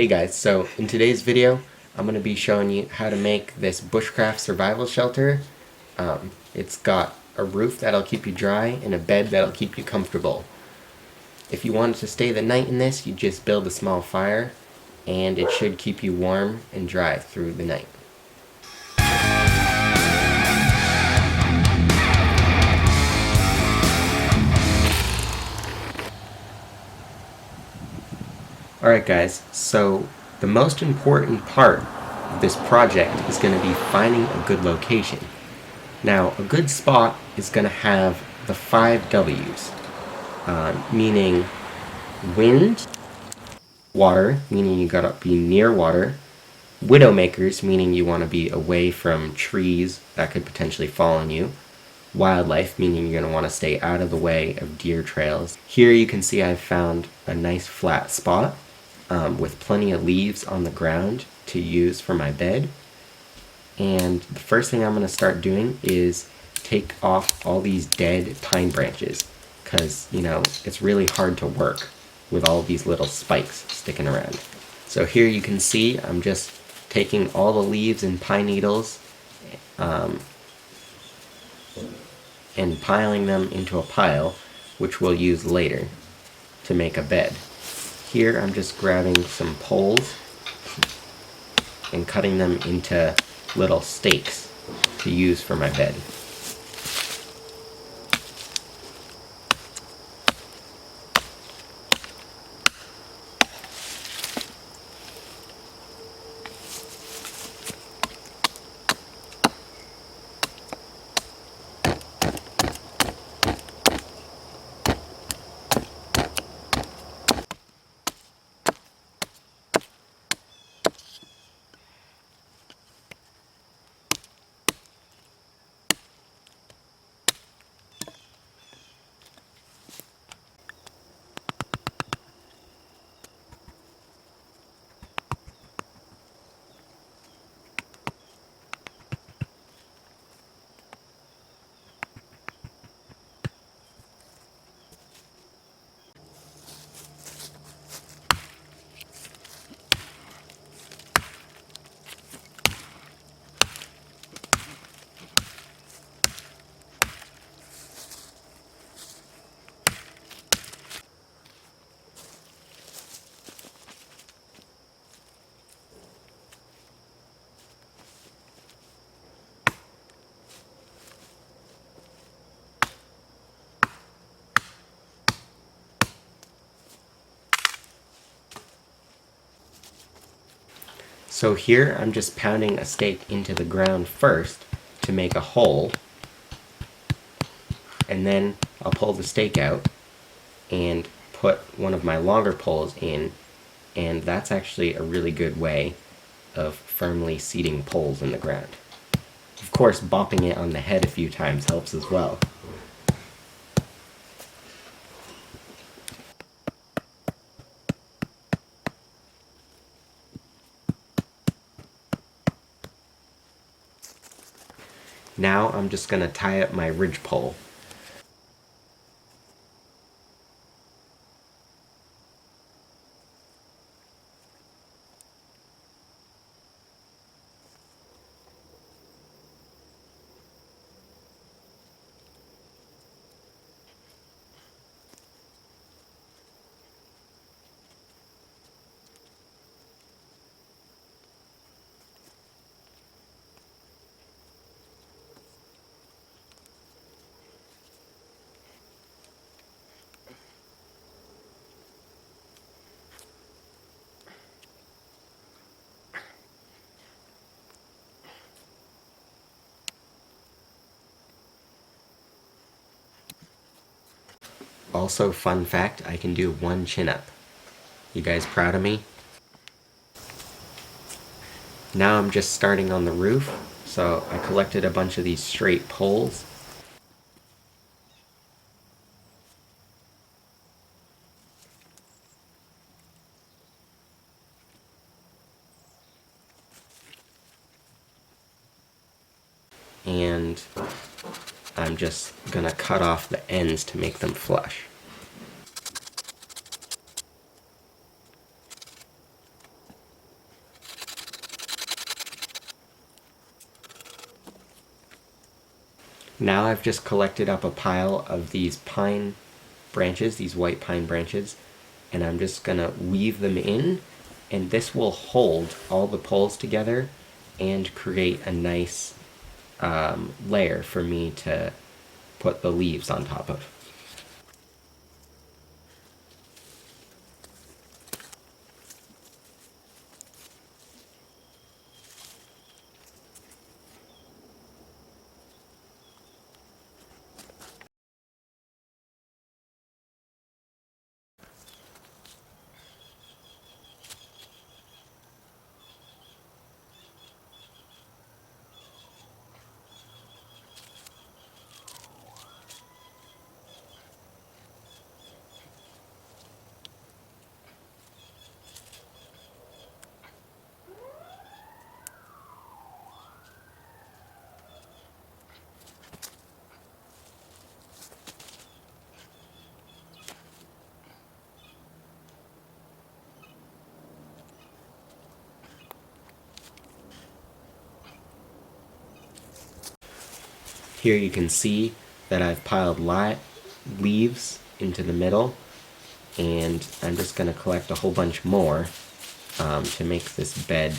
Hey guys, so in today's video I'm going to be showing you how to make this bushcraft survival shelter. It's got a roof that'll keep you dry and a bed that'll keep you comfortable. If you wanted to stay the night in this, you just build a small fire and it should keep you warm and dry through the night. Alright guys, so the most important part of this project is going to be finding a good location. Now, a good spot is going to have the 5 W's, meaning wind, water, meaning you gotta be near water, widowmakers, meaning you want to be away from trees that could potentially fall on you, wildlife, meaning you're going to want to stay out of the way of deer trails. Here you can see I've found a nice flat spot with plenty of leaves on the ground to use for my bed. And the first thing I'm going to start doing is take off all these dead pine branches, because, you know, it's really hard to work with all these little spikes sticking around. So here you can see I'm just taking all the leaves and pine needles and piling them into a pile, which we'll use later to make a bed. Here I'm just grabbing some poles and cutting them into little stakes to use for my bed. So here I'm just pounding a stake into the ground first to make a hole, and then I'll pull the stake out and put one of my longer poles in, and that's actually a really good way of firmly seating poles in the ground. Of course, bopping it on the head a few times helps as well. Now I'm just going to tie up my ridge pole. Also, fun fact, I can do 1 chin-up. You guys proud of me? Now I'm just starting on the roof, so I collected a bunch of these straight poles. And I'm just gonna cut off the ends to make them flush. Now I've just collected up a pile of these pine branches, these white pine branches, and I'm just gonna weave them in, and this will hold all the poles together and create a nice layer for me to put the leaves on top of. Here you can see that I've piled leaves into the middle, and I'm just going to collect a whole bunch more to make this bed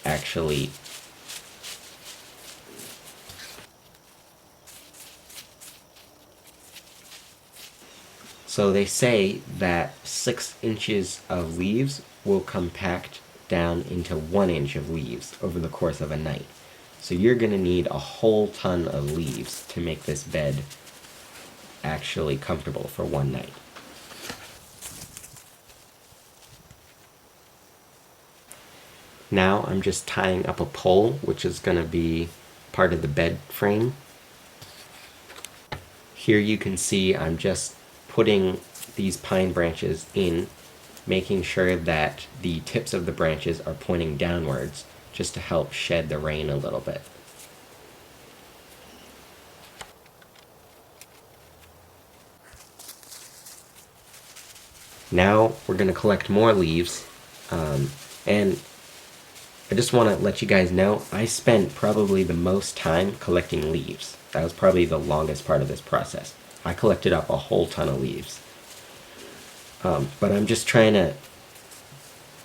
actually So they say that 6 inches of leaves will compact down into 1 inch of leaves over the course of a night. So you're going to need a whole ton of leaves to make this bed actually comfortable for one night. Now I'm just tying up a pole, which is going to be part of the bed frame. Here you can see I'm just putting these pine branches in, making sure that the tips of the branches are pointing downwards, just to help shed the rain a little bit. Now we're going to collect more leaves, and I just want to let you guys know I spent probably the most time collecting leaves. That was probably the longest part of this process. I collected up a whole ton of leaves. But I'm just trying to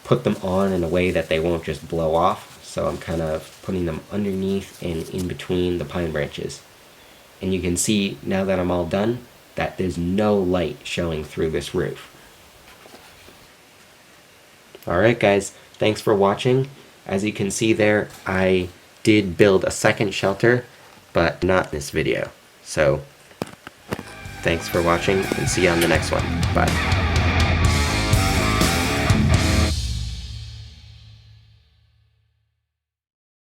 put them on in a way that they won't just blow off, so I'm kind of putting them underneath and in between the pine branches. And you can see, now that I'm all done, that there's no light showing through this roof. Alright guys, thanks for watching. As you can see there, I did build a second shelter, but not in this video. So, thanks for watching, and see you on the next one. Bye.